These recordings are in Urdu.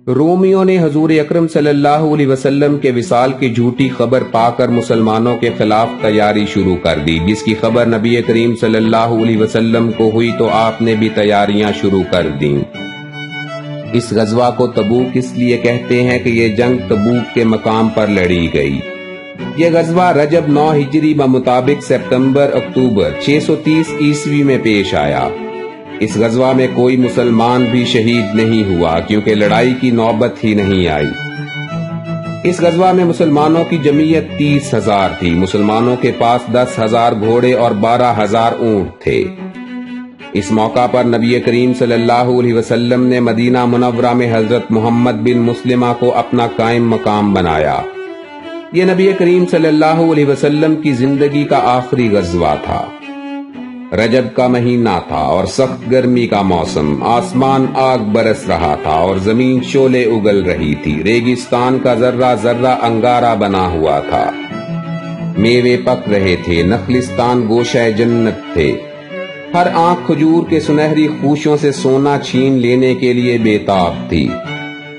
رومیوں نے حضور اکرم صلی اللہ علیہ وسلم کے وصال کی جھوٹی خبر پا کر مسلمانوں کے خلاف تیاری شروع کر دی، جس کی خبر نبی کریم صلی اللہ علیہ وسلم کو ہوئی تو آپ نے بھی تیاریاں شروع کر دیں۔ اس غزوہ کو تبوک اس لیے کہتے ہیں کہ یہ جنگ تبوک کے مقام پر لڑی گئی۔ یہ غزوہ رجب 9 ہجری بمطابق سپتمبر اکتوبر 630 عیسوی میں پیش آیا۔ اس غزوہ میں کوئی مسلمان بھی شہید نہیں ہوا کیونکہ لڑائی کی نوبت ہی نہیں آئی۔ اس غزوہ میں مسلمانوں کی جمعیت 30,000 تھی۔ مسلمانوں کے پاس 10,000 گھوڑے اور 12,000 اونٹ تھے۔ اس موقع پر نبی کریم صلی اللہ علیہ وسلم نے مدینہ منورہ میں حضرت محمد بن مسلمہ کو اپنا قائم مقام بنایا۔ یہ نبی کریم صلی اللہ علیہ وسلم کی زندگی کا آخری غزوہ تھا۔ رجب کا مہینہ تھا اور سخت گرمی کا موسم، آسمان آگ برس رہا تھا اور زمین شعلے اگل رہی تھی۔ ریگستان کا ذرہ ذرہ انگارہ بنا ہوا تھا، میوے پک رہے تھے، نخلستان گوشہ جنت تھے۔ ہر آنکھ کھجور کے سنہری خوشوں سے سونا چھین لینے کے لیے بےتاب تھی۔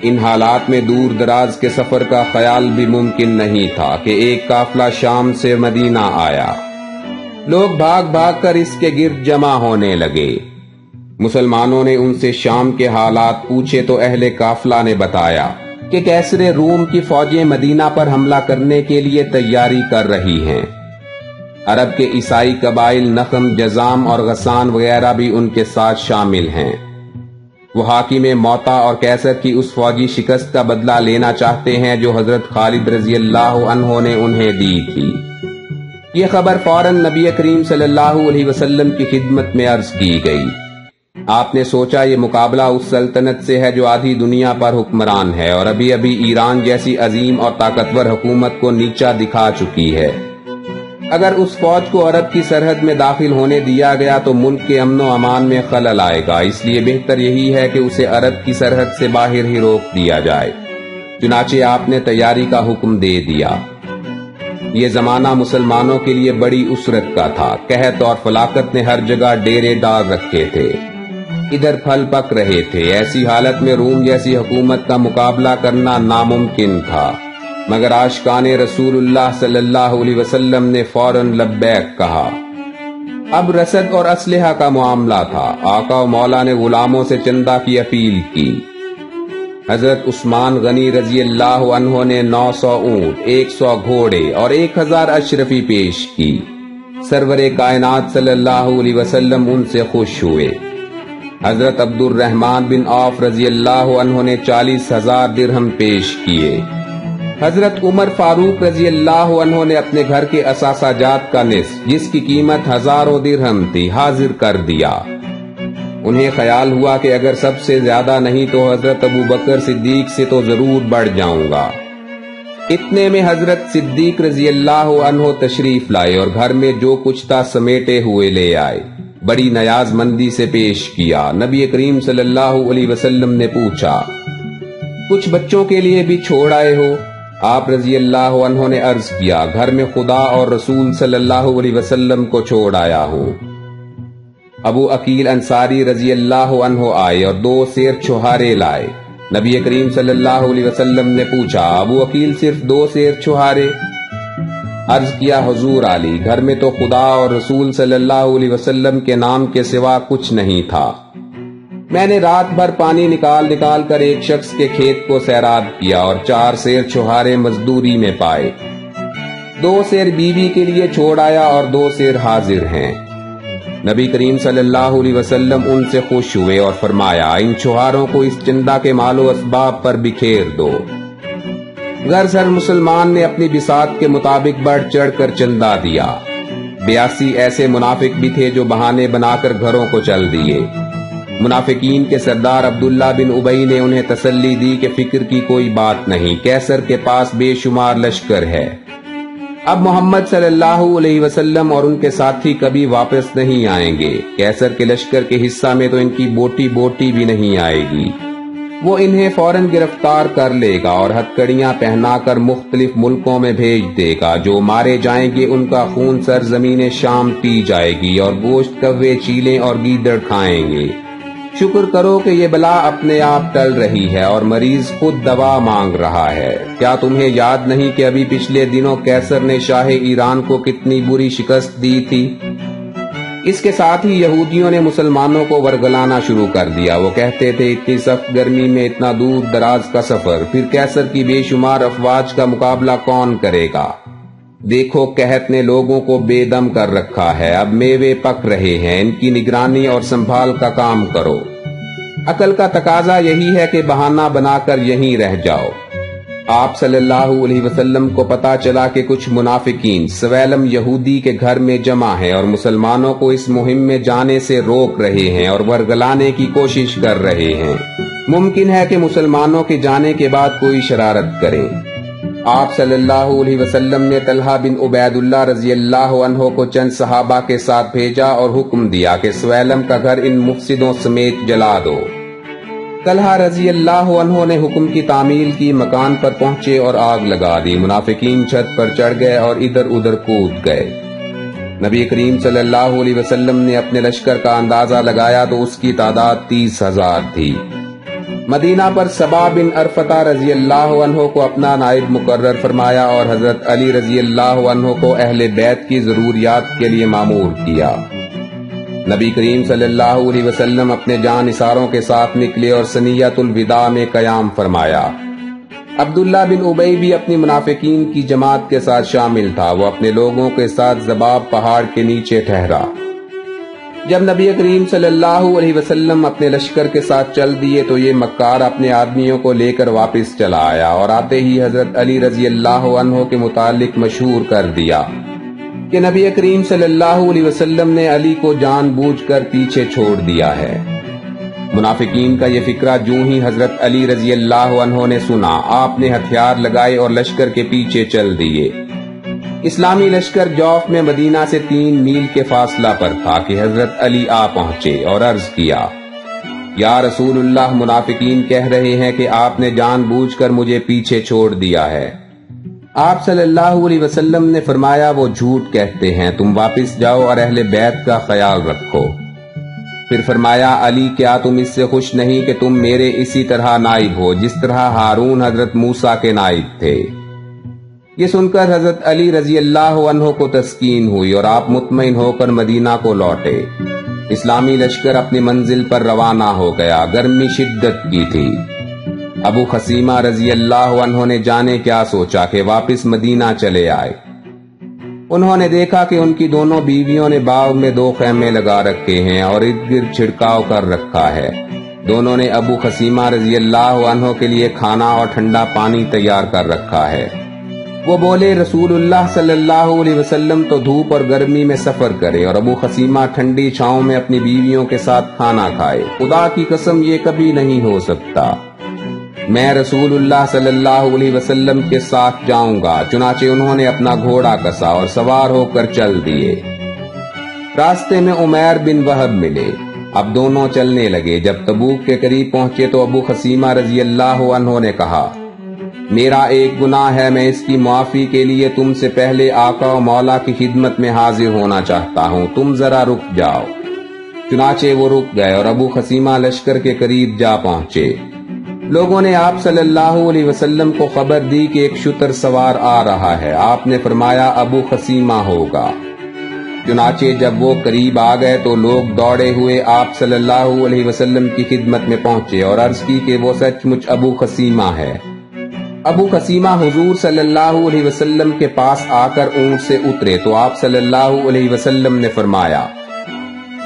ان حالات میں دور دراز کے سفر کا خیال بھی ممکن نہیں تھا کہ ایک قافلہ شام سے مدینہ آیا۔ لوگ بھاگ بھاگ کر اس کے گرد جمع ہونے لگے۔ مسلمانوں نے ان سے شام کے حالات پوچھے تو اہل قافلہ نے بتایا کہ کیسر روم کی فوجیں مدینہ پر حملہ کرنے کے لیے تیاری کر رہی ہیں۔ عرب کے عیسائی قبائل نخم، جزام اور غسان وغیرہ بھی ان کے ساتھ شامل ہیں۔ وہ حاکم موتا اور کیسر کی اس فوجی شکست کا بدلہ لینا چاہتے ہیں جو حضرت خالد رضی اللہ عنہ نے انہیں دی تھی۔ یہ خبر فوراً نبی کریم صلی اللہ علیہ وسلم کی خدمت میں عرض کی گئی۔ آپ نے سوچا یہ مقابلہ اس سلطنت سے ہے جو آدھی دنیا پر حکمران ہے اور ابھی ابھی ایران جیسی عظیم اور طاقتور حکومت کو نیچا دکھا چکی ہے۔ اگر اس فوج کو عرب کی سرحد میں داخل ہونے دیا گیا تو ملک کے امن و امان میں خلل آئے گا، اس لیے بہتر یہی ہے کہ اسے عرب کی سرحد سے باہر ہی روک دیا جائے۔ چنانچہ آپ نے تیاری کا حکم دے دیا۔ یہ زمانہ مسلمانوں کے لیے بڑی اسرت کا تھا۔ قحط اور فلاکت نے ہر جگہ ڈیرے ڈال رکھے تھے، ادھر پھل پک رہے تھے۔ ایسی حالت میں روم جیسی حکومت کا مقابلہ کرنا ناممکن تھا، مگر عاشقان رسول اللہ صلی اللہ علیہ وسلم نے فوراً لبیک کہا۔ اب رسد اور اسلحہ کا معاملہ تھا۔ آقا و مولا نے غلاموں سے چندہ کی اپیل کی۔ حضرت عثمان غنی رضی اللہ عنہ نے 900 اونٹ، 100 گھوڑے اور 1000 اشرفی پیش کی۔ سرور کائنات صلی اللہ علیہ وسلم ان سے خوش ہوئے۔ حضرت عبد الرحمن بن عوف رضی اللہ عنہ نے 40,000 درہم پیش کیے۔ حضرت عمر فاروق رضی اللہ عنہ نے اپنے گھر کے اثاثہ جات کا نصف، جس کی قیمت ہزاروں درہم تھی، حاضر کر دیا۔ انہیں خیال ہوا کہ اگر سب سے زیادہ نہیں تو حضرت ابو بکر صدیق سے تو ضرور بڑھ جاؤں گا۔ اتنے میں حضرت صدیق رضی اللہ عنہ تشریف لائے اور گھر میں جو کچھ تھا سمیٹے ہوئے لے آئے، بڑی نیاز مندی سے پیش کیا۔ نبی کریم صلی اللہ علیہ وسلم نے پوچھا، کچھ بچوں کے لیے بھی چھوڑ آئے ہو؟ آپ رضی اللہ عنہ نے عرض کیا، گھر میں خدا اور رسول صلی اللہ علیہ وسلم کو چھوڑ آیا ہوں۔ ابو عقیل انصاری رضی اللہ عنہ آئے اور 2 سیر چھہارے لائے۔ نبی کریم صلی اللہ علیہ وسلم نے پوچھا، ابو عقیل صرف 2 سیر چھہارے؟ عرض کیا، حضور علی، گھر میں تو خدا اور رسول صلی اللہ علیہ وسلم کے نام کے سوا کچھ نہیں تھا۔ میں نے رات بھر پانی نکال نکال کر ایک شخص کے کھیت کو سیراب کیا اور 4 سیر چھہارے مزدوری میں پائے۔ 2 سیر بیوی کے لیے چھوڑ آیا اور 2 سیر حاضر ہیں۔ نبی کریم صلی اللہ علیہ وسلم ان سے خوش ہوئے اور فرمایا، ان چھہاروں کو اس چندہ کے مال و اسباب پر بکھیر دو۔ غرض ہر مسلمان نے اپنی بساط کے مطابق بڑھ چڑھ کر چندہ دیا۔ 82 ایسے منافق بھی تھے جو بہانے بنا کر گھروں کو چل دیے۔ منافقین کے سردار عبداللہ بن ابی نے انہیں تسلی دی کہ فکر کی کوئی بات نہیں، کیسر کے پاس بے شمار لشکر ہے۔ اب محمد صلی اللہ علیہ وسلم اور ان کے ساتھی کبھی واپس نہیں آئیں گے۔ کیسر کے لشکر کے حصہ میں تو ان کی بوٹی بوٹی بھی نہیں آئے گی۔ وہ انہیں فوراً گرفتار کر لے گا اور ہتھکڑیاں پہنا کر مختلف ملکوں میں بھیج دے گا۔ جو مارے جائیں گے ان کا خون سرزمین شام پی جائے گی اور گوشت کوے، چیلیں اور گیدڑ کھائیں گے۔ شکر کرو کہ یہ بلا اپنے آپ ٹل رہی ہے اور مریض خود دوا مانگ رہا ہے۔ کیا تمہیں یاد نہیں کہ ابھی پچھلے دنوں قیصر نے شاہ ایران کو کتنی بری شکست دی تھی؟ اس کے ساتھ ہی یہودیوں نے مسلمانوں کو ورگلانا شروع کر دیا۔ وہ کہتے تھے اتنی سخت گرمی میں اتنا دور دراز کا سفر، پھر قیصر کی بے شمار افواج کا مقابلہ کون کرے گا؟ دیکھو قحط نے لوگوں کو بے دم کر رکھا ہے، اب میوے پک رہے ہیں، ان کی نگرانی اور سنبھال کا کام کرو۔ عقل کا تقاضا یہی ہے کہ بہانہ بنا کر یہیں رہ جاؤ۔ آپ صلی اللہ علیہ وسلم کو پتا چلا کہ کچھ منافقین سویلم یہودی کے گھر میں جمع ہیں اور مسلمانوں کو اس مہم میں جانے سے روک رہے ہیں اور ورگلانے کی کوشش کر رہے ہیں۔ ممکن ہے کہ مسلمانوں کے جانے کے بعد کوئی شرارت کرے۔ آپ صلی اللہ علیہ وسلم نے طلحہ بن عبید اللہ رضی اللہ عنہ کو چند صحابہ کے ساتھ بھیجا اور حکم دیا کہ سویلم کا گھر ان مفسدوں سمیت جلا دو۔ طلحہ رضی اللہ عنہ نے حکم کی تعمیل کی، مکان پر پہنچے اور آگ لگا دی۔ منافقین چھت پر چڑھ گئے اور ادھر ادھر کود گئے۔ نبی کریم صلی اللہ علیہ وسلم نے اپنے لشکر کا اندازہ لگایا تو اس کی تعداد 30,000 تھی۔ مدینہ پر سبا بن ارفتہ رضی اللہ عنہ کو اپنا نائب مقرر فرمایا اور حضرت علی رضی اللہ عنہ کو اہل بیت کی ضروریات کے لیے مامور کیا۔ نبی کریم صلی اللہ علیہ وسلم اپنے جان نثاروں کے ساتھ نکلے اور سنیت الوداع میں قیام فرمایا۔ عبداللہ بن ابی بھی اپنی منافقین کی جماعت کے ساتھ شامل تھا۔ وہ اپنے لوگوں کے ساتھ زباب پہاڑ کے نیچے ٹھہرا۔ جب نبی کریم صلی اللہ علیہ وسلم اپنے لشکر کے ساتھ چل دیے تو یہ مکار اپنے آدمیوں کو لے کر واپس چلا آیا اور آتے ہی حضرت علی رضی اللہ عنہ کے متعلق مشہور کر دیا کہ نبی کریم صلی اللہ علیہ وسلم نے علی کو جان بوجھ کر پیچھے چھوڑ دیا ہے۔ منافقین کا یہ فکرہ جوں ہی حضرت علی رضی اللہ عنہ نے سنا، آپ نے ہتھیار لگائے اور لشکر کے پیچھے چل دیے۔ اسلامی لشکر جوف میں مدینہ سے 3 میل کے فاصلہ پر تھا کہ حضرت علی آ پہنچے اور عرض کیا، یا رسول اللہ، منافقین کہہ رہے ہیں کہ آپ نے جان بوجھ کر مجھے پیچھے چھوڑ دیا ہے۔ آپ صلی اللہ علیہ وسلم نے فرمایا، وہ جھوٹ کہتے ہیں، تم واپس جاؤ اور اہل بیت کا خیال رکھو۔ پھر فرمایا، علی کیا تم اس سے خوش نہیں کہ تم میرے اسی طرح نائب ہو جس طرح ہارون حضرت موسیٰ کے نائب تھے؟ یہ سن کر حضرت علی رضی اللہ عنہ کو تسکین ہوئی اور آپ مطمئن ہو کر مدینہ کو لوٹے۔ اسلامی لشکر اپنی منزل پر روانہ ہو گیا۔ گرمی شدت کی تھی۔ ابو خصیمہ رضی اللہ عنہ نے جانے کیا سوچا کہ واپس مدینہ چلے آئے۔ انہوں نے دیکھا کہ ان کی دونوں بیویوں نے باغ میں 2 خیمے لگا رکھے ہیں اور ارد گرد چھڑکاؤ کر رکھا ہے۔ دونوں نے ابو خصیمہ رضی اللہ عنہ کے لیے کھانا اور ٹھنڈا پانی تیار کر رکھا ہے۔ وہ بولے، رسول اللہ صلی اللہ علیہ وسلم تو دھوپ اور گرمی میں سفر کرے اور ابو خصیمہ ٹھنڈی چھاؤں میں اپنی بیویوں کے ساتھ کھانا کھائے۔ خدا کی قسم یہ کبھی نہیں ہو سکتا۔ میں رسول اللہ صلی اللہ علیہ وسلم کے ساتھ جاؤں گا۔ چنانچہ انہوں نے اپنا گھوڑا کسا اور سوار ہو کر چل دیے۔ راستے میں عمیر بن وہب ملے۔ اب دونوں چلنے لگے۔ جب تبوک کے قریب پہنچے تو ابو خصیمہ رضی اللہ عنہ نے کہا، میرا ایک گناہ ہے، میں اس کی معافی کے لیے تم سے پہلے آقا و مولا کی خدمت میں حاضر ہونا چاہتا ہوں، تم ذرا رک جاؤ۔ چنانچہ وہ رک گئے اور ابو خصیمہ لشکر کے قریب جا پہنچے۔ لوگوں نے آپ صلی اللہ علیہ وسلم کو خبر دی کہ ایک شتر سوار آ رہا ہے۔ آپ نے فرمایا، ابو خصیمہ ہوگا۔ چنانچہ جب وہ قریب آ گئے تو لوگ دوڑے ہوئے آپ صلی اللہ علیہ وسلم کی خدمت میں پہنچے اور عرض کی کہ وہ سچ مچ ابو خصیمہ ہے۔ ابو خصیمہ حضور صلی اللہ علیہ وسلم کے پاس آ کر اونٹ سے اترے تو آپ صلی اللہ علیہ وسلم نے فرمایا،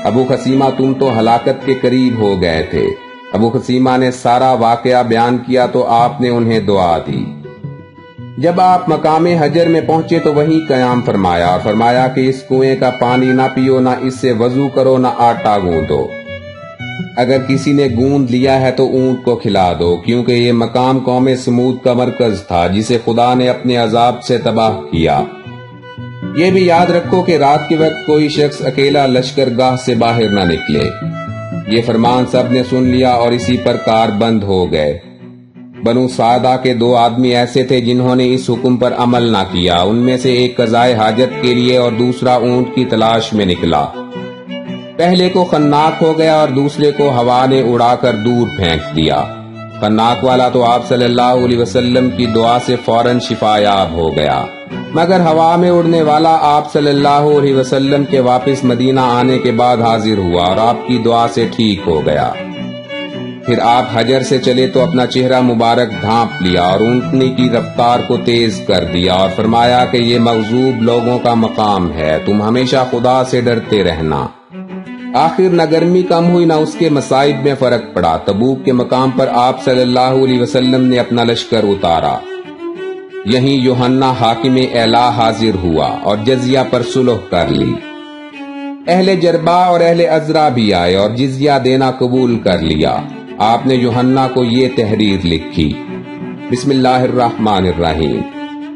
ابو خصیمہ تم تو ہلاکت کے قریب ہو گئے تھے۔ ابو خصیمہ نے سارا واقعہ بیان کیا تو آپ نے انہیں دعا دی۔ جب آپ مقام حجر میں پہنچے تو وہیں قیام فرمایا اور فرمایا کہ اس کنویں کا پانی نہ پیو، نہ اس سے وضو کرو، نہ آٹا گوندو۔ اگر کسی نے گوند لیا ہے تو اونٹ کو کھلا دو، کیونکہ یہ مقام قوم سمود کا مرکز تھا جسے خدا نے اپنے عذاب سے تباہ کیا۔ یہ بھی یاد رکھو کہ رات کے وقت کوئی شخص اکیلا لشکر گاہ سے باہر نہ نکلے۔ یہ فرمان سب نے سن لیا اور اسی پر کار بند ہو گئے۔ بنو سعدہ کے 2 آدمی ایسے تھے جنہوں نے اس حکم پر عمل نہ کیا۔ ان میں سے ایک قضائے حاجت کے لیے اور دوسرا اونٹ کی تلاش میں نکلا۔ پہلے کو خناق ہو گیا اور دوسرے کو ہوا نے اڑا کر دور پھینک دیا۔ خناق والا تو آپ صلی اللہ علیہ وسلم کی دعا سے فوراً شفا یاب ہو گیا، مگر ہوا میں اڑنے والا آپ صلی اللہ علیہ وسلم کے واپس مدینہ آنے کے بعد حاضر ہوا اور آپ کی دعا سے ٹھیک ہو گیا۔ پھر آپ حجر سے چلے تو اپنا چہرہ مبارک ڈھانپ لیا اور اونٹنی کی رفتار کو تیز کر دیا اور فرمایا کہ یہ مغضوب لوگوں کا مقام ہے، تم ہمیشہ خدا سے ڈرتے رہنا۔ آخر نہ گرمی کم ہوئی نہ اس کے مصائب میں فرق پڑا۔ تبوک کے مقام پر آپ صلی اللہ علیہ وسلم نے اپنا لشکر اتارا۔ یہیں یوحنا حاکم اعلیٰ حاضر ہوا اور جزیہ پر صلح کر لی۔ اہل جربا اور اہل عذرا بھی آئے اور جزیہ دینا قبول کر لیا۔ آپ نے یوحنا کو یہ تحریر لکھی، بسم اللہ الرحمن الرحیم۔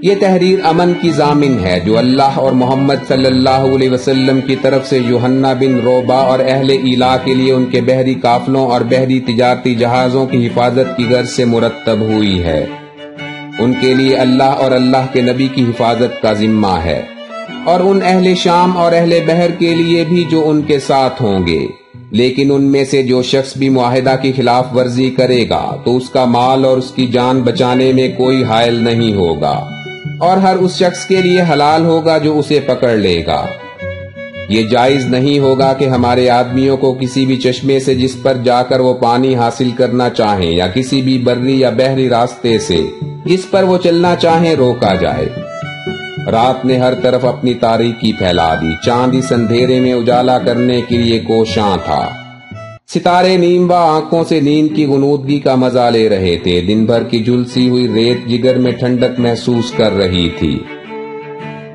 یہ تحریر امن کی ضامن ہے جو اللہ اور محمد صلی اللہ علیہ وسلم کی طرف سے یوحنا بن روبا اور اہل ایلا کے لیے ان کے بحری قافلوں اور بحری تجارتی جہازوں کی حفاظت کی غرض سے مرتب ہوئی ہے۔ ان کے لیے اللہ اور اللہ کے نبی کی حفاظت کا ذمہ ہے، اور ان اہل شام اور اہل بحر کے لیے بھی جو ان کے ساتھ ہوں گے۔ لیکن ان میں سے جو شخص بھی معاہدہ کی خلاف ورزی کرے گا تو اس کا مال اور اس کی جان بچانے میں کوئی حائل نہیں ہوگا، اور ہر اس شخص کے لیے حلال ہوگا جو اسے پکڑ لے گا۔ یہ جائز نہیں ہوگا کہ ہمارے آدمیوں کو کسی بھی چشمے سے جس پر جا کر وہ پانی حاصل کرنا چاہیں یا کسی بھی بری یا بحری راستے سے جس پر وہ چلنا چاہیں روکا جائے۔ رات نے ہر طرف اپنی تاریکی پھیلا دی، چاند اس اندھیرے میں اجالا کرنے کے لیے کوشاں تھا۔ ستارے نیموا آنکھوں سے نیند کی غنودگی کا مزہ لے رہے تھے۔ دن بھر کی جھلسی ہوئی ریت جگر میں ٹھنڈک محسوس کر رہی تھی۔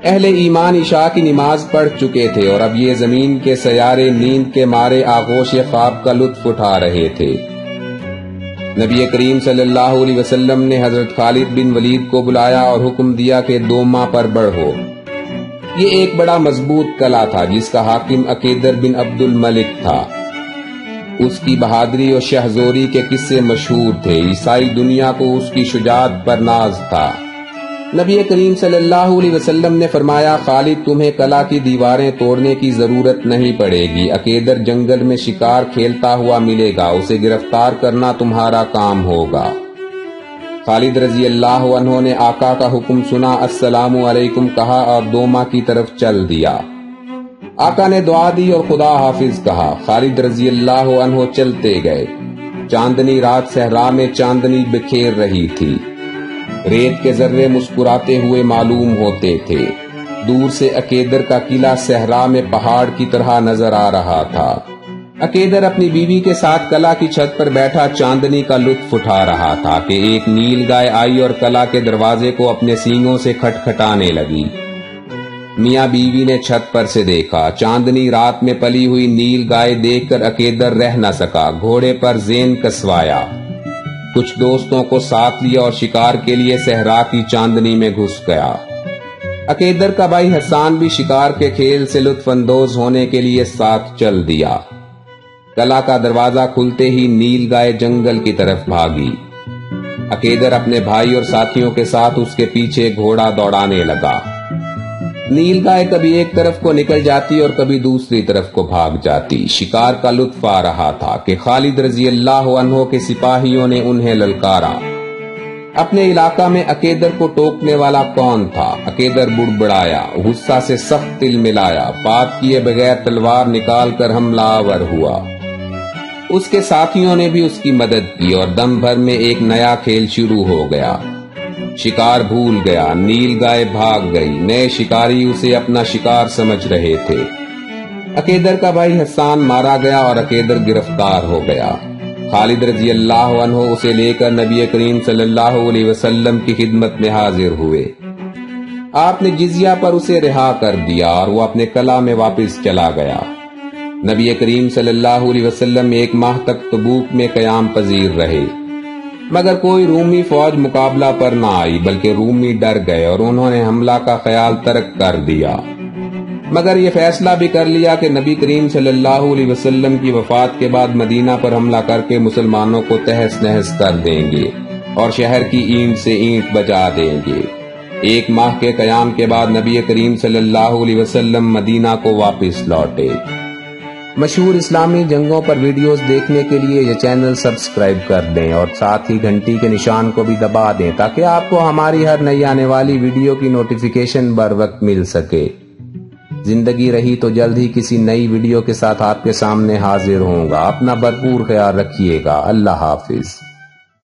اہل ایمان عشاء کی نماز پڑھ چکے تھے اور اب یہ زمین کے سیارے نیند کے مارے آغوش خواب کا لطف اٹھا رہے تھے۔ نبی کریم صلی اللہ علیہ وسلم نے حضرت خالد بن ولید کو بلایا اور حکم دیا کہ دوما پر بڑھو۔ یہ ایک بڑا مضبوط قلعہ تھا جس کا حاکم عقیدر بن عبد الملک تھا۔ اس کی بہادری اور شہزوری کے قصے مشہور تھے۔ عیسائی دنیا کو اس کی شجاعت پر ناز تھا۔ نبی کریم صلی اللہ علیہ وسلم نے فرمایا، خالد تمہیں قلعہ کی دیواریں توڑنے کی ضرورت نہیں پڑے گی۔ عقیدر جنگل میں شکار کھیلتا ہوا ملے گا، اسے گرفتار کرنا تمہارا کام ہوگا۔ خالد رضی اللہ عنہ نے آقا کا حکم سنا، السلام علیکم کہا اور دوما کی طرف چل دیا۔ آقا نے دعا دی اور خدا حافظ کہا۔ خالد رضی اللہ عنہ چلتے گئے۔ چاندنی رات صحرا میں چاندنی بکھیر رہی تھی۔ ریت کے ذرے مسکراتے ہوئے معلوم ہوتے تھے۔ دور سے عقیدر کا قلعہ صحرا میں پہاڑ کی طرح نظر آ رہا تھا۔ عقیدر اپنی بیوی کے ساتھ قلعہ کی چھت پر بیٹھا چاندنی کا لطف اٹھا رہا تھا کہ ایک نیل گائے آئی اور قلعہ کے دروازے کو اپنے سینگوں سے کھٹکھٹانے لگی۔ میاں بیوی نے چھت پر سے دیکھا۔ چاندنی رات میں پلی ہوئی نیل گائے دیکھ کر عقیدر رہ نہ سکا، گھوڑے پر زین کسوایا، کچھ دوستوں کو ساتھ لیا اور شکار کے لیے صحرا کی چاندنی میں گھس گیا۔ عقیدر کا بھائی حسان بھی شکار کے کھیل سے لطف اندوز ہونے کے لیے ساتھ چل دیا۔ قلعہ کا دروازہ کھلتے ہی نیل گائے جنگل کی طرف بھاگی۔ عقیدر اپنے بھائی اور ساتھیوں کے ساتھ اس کے پیچھے گھوڑا دوڑانے لگا۔ نیل گائے کبھی ایک طرف کو نکل جاتی اور کبھی دوسری طرف کو بھاگ جاتی۔ شکار کا لطف آ رہا تھا کہ خالد رضی اللہ عنہ کے سپاہیوں نے انہیں للکارا۔ اپنے علاقہ میں عقیدر کو ٹوکنے والا کون تھا؟ عقیدر بڑبڑایا، غصہ سے سخت تل ملایا، پات کیے بغیر تلوار نکال کر حملہ آور ہوا۔ اس کے ساتھیوں نے بھی اس کی مدد کی اور دم بھر میں ایک نیا کھیل شروع ہو گیا۔ شکار بھول گیا، نیل گائے بھاگ گئی، نئے شکاری اسے اپنا شکار سمجھ رہے تھے۔ عقیدر کا بھائی حسان مارا گیا اور عقیدر گرفتار ہو گیا۔ خالد رضی اللہ عنہ اسے لے کر نبی کریم صلی اللہ علیہ وسلم کی خدمت میں حاضر ہوئے۔ آپ نے جزیہ پر اسے رہا کر دیا اور وہ اپنے قلعہ میں واپس چلا گیا۔ نبی کریم صلی اللہ علیہ وسلم 1 ماہ تک تبوک میں قیام پذیر رہے، مگر کوئی رومی فوج مقابلہ پر نہ آئی، بلکہ رومی ڈر گئے اور انہوں نے حملہ کا خیال ترک کر دیا۔ مگر یہ فیصلہ بھی کر لیا کہ نبی کریم صلی اللہ علیہ وسلم کی وفات کے بعد مدینہ پر حملہ کر کے مسلمانوں کو تہس نہس کر دیں گے اور شہر کی اینٹ سے اینٹ بجا دیں گے۔ 1 ماہ کے قیام کے بعد نبی کریم صلی اللہ علیہ وسلم مدینہ کو واپس لوٹے۔ مشہور اسلامی جنگوں پر ویڈیوز دیکھنے کے لیے یہ چینل سبسکرائب کر دیں اور ساتھ ہی گھنٹی کے نشان کو بھی دبا دیں تاکہ آپ کو ہماری ہر نئی آنے والی ویڈیو کی نوٹیفیکیشن بر وقت مل سکے۔ زندگی رہی تو جلد ہی کسی نئی ویڈیو کے ساتھ آپ کے سامنے حاضر ہوں گا۔ اپنا بھرپور خیال رکھیے گا۔ اللہ حافظ۔